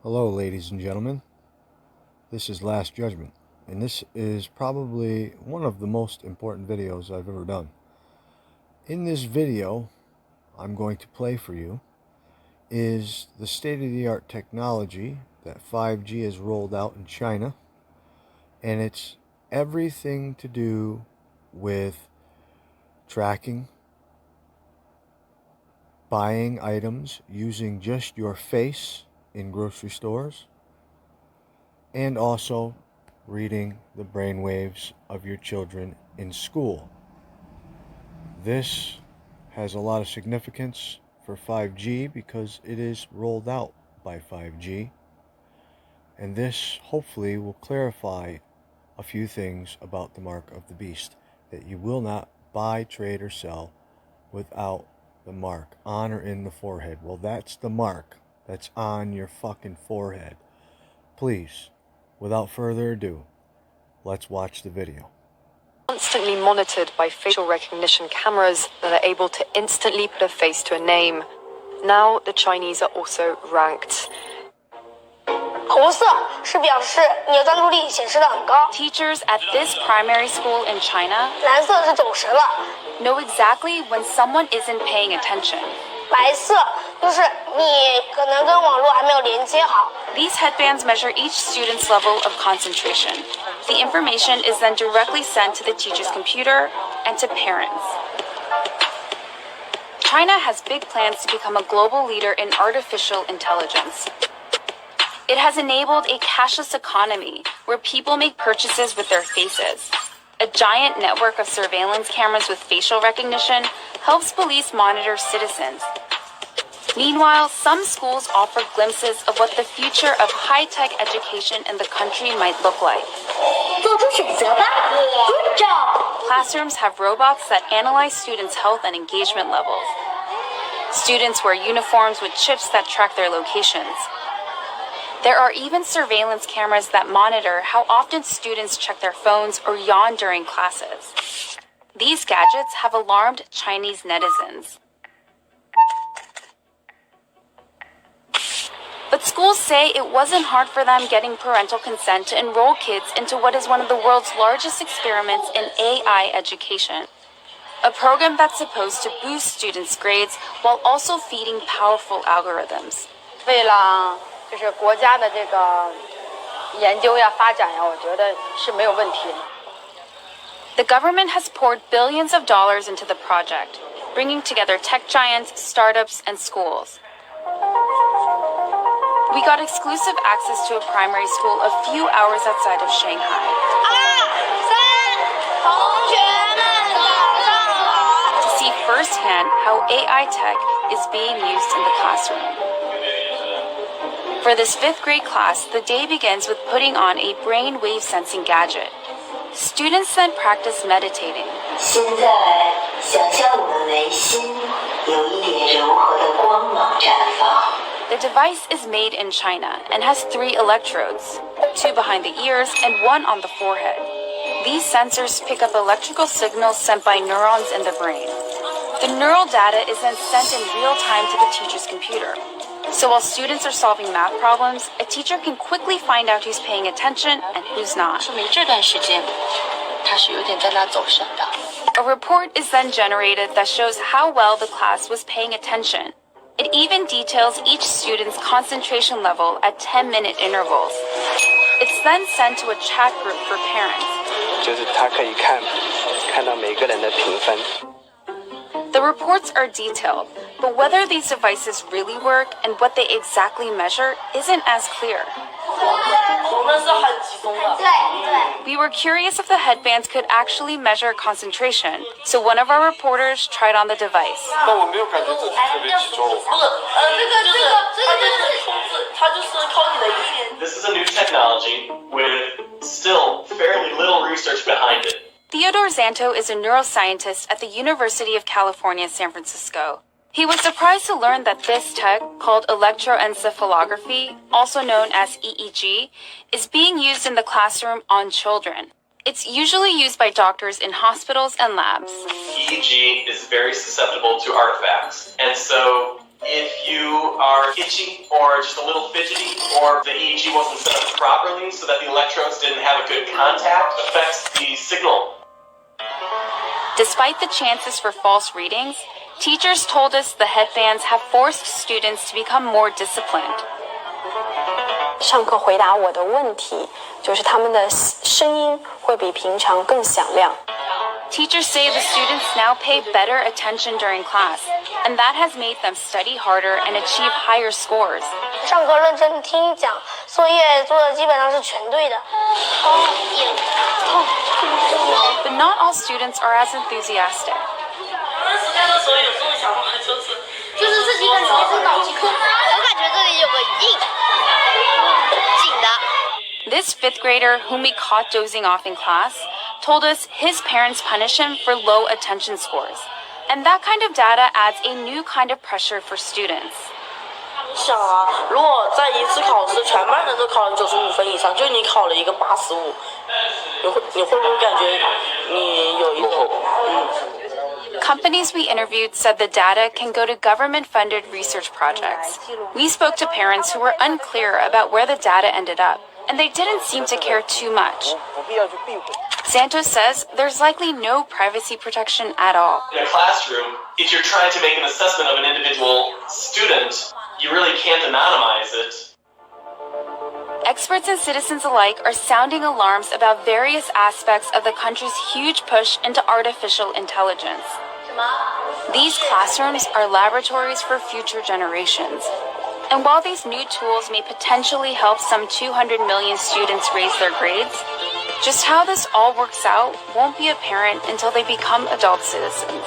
Hello, ladies and gentlemen. This is Last Judgment, and this is probably one of the most important videos I've ever done. In this video, I'm going to play for you is the state-of-the-art technology that 5G has rolled out in China, and it's everything to do with tracking, buying items using just your face in grocery stores, and also reading the brainwaves of your children in school. This has a lot of significance for 5G because it is rolled out by 5G, and this hopefully will clarify a few things about the mark of the beast, that you will not buy, trade, or sell without the mark on or in the forehead. Well, that's the mark that's on your fucking forehead. Please, without further ado, let's watch the video. Constantly monitored by facial recognition cameras that are able to instantly put a face to a name. Now the Chinese are also ranked. 红色是表示你的专注力显示得很高， Teachers at this primary school in China 蓝色是走神了， know exactly when someone isn't paying attention. 白色就是你可能跟网络还没有连接好。 These headbands measure each student's level of concentration. The information is then directly sent to the teacher's computer and to parents. China has big plans to become a global leader in artificial intelligence. It has enabled a cashless economy where people make purchases with their faces. A giant network of surveillance cameras with facial recognition helps police monitor citizens. Meanwhile, some schools offer glimpses of what the future of high-tech education in the country might look like. 做出选择吧 ，Good job。 Classrooms have robots that analyze students' health and engagement levels. Students wear uniforms with chips that track their locations. There are even surveillance cameras that monitor how often students check their phones or yawn during classes. These gadgets have alarmed Chinese netizens. But schools say it wasn't hard for them getting parental consent to enroll kids into what is one of the world's largest experiments in AI education. A program that's supposed to boost students' grades while also feeding powerful algorithms. 为了就是国家的这个研究呀、发展呀，我觉得是没有问题的。 The government has poured billions of dollars into the project, bringing together tech giants, startups, and schools. We got exclusive access to a primary school a few hours outside of Shanghai. 同学们早上好。 To see firsthand how AI tech is being used in the classroom. For this 5th grade class, the day begins with putting on a brainwave sensing gadget. Students then practice meditating. 现在，想象我的眉心有一点柔和的光芒绽放。 The device is made in China and has 3 electrodes, 2 behind the ears and 1 on the forehead. These sensors pick up electrical signals sent by neurons in the brain. The neural data is then sent in real time to the teacher's computer. So while students are solving math problems, a teacher can quickly find out who's paying attention and who's not. 说明这段时间他是有点在那走神的。 A report is then generated that shows how well the class was paying attention. It even details each student's concentration level at 10-minute intervals. It's then sent to a chat group for parents. 就是他可以看到每个人的评分。 The reports are detailed, but whether these devices really work and what they exactly measure isn't as clear. 我们是很集中的。对对。 We were curious if the headbands could actually measure concentration, so one of our reporters tried on the device. 但我没有感觉自己特别集中。它就是靠你的意念。 This is a new technology with still fairly little research behind it. Theodore Zanto is a neuroscientist at the University of California, San Francisco. He was surprised to learn that this tech, called electroencephalography, also known as EEG, is being used in the classroom on children. It's usually used by doctors in hospitals and labs. EEG is very susceptible to artifacts, and so if you are itchy or just a little fidgety, or the EEG wasn't set up properly so that the electrodes didn't have a good contact, affects the signal. Despite the chances for false readings, teachers told us the headbands have forced students to become more disciplined. 上课回答我的问题，就是他们的声音会比平常更响亮。Teachers say the students now pay better attention during class, and that has made them study harder and achieve higher scores. 上课认真听讲，作业做的基本上是全对的。But not all students are as enthusiastic. 暑假的时候有时候想法就是自己感觉是脑筋，我感觉这里有个紧的。This fifth grader, whom we caught dozing off in class, told us his parents punish him for low attention scores. And that kind of data adds a new kind of pressure for students. 想啊，如果在一次考试全班人都考了95分以上，就你考了一个85，你会不会感觉你有一种Companies we interviewed said the data can go to government-funded research projects. We spoke to parents who were unclear about where the data ended up, and they didn't seem to care too much. Santos says there's likely no privacy protection at all. In a classroom, if you're trying to make an assessment of an individual student, you really can't anonymize it. Experts and citizens alike are sounding alarms about various aspects of the country's huge push into artificial intelligence. These classrooms are laboratories for future generations. And while these new tools may potentially help some 200 million students raise their grades, just how this all works out won't be apparent until they become adult citizens.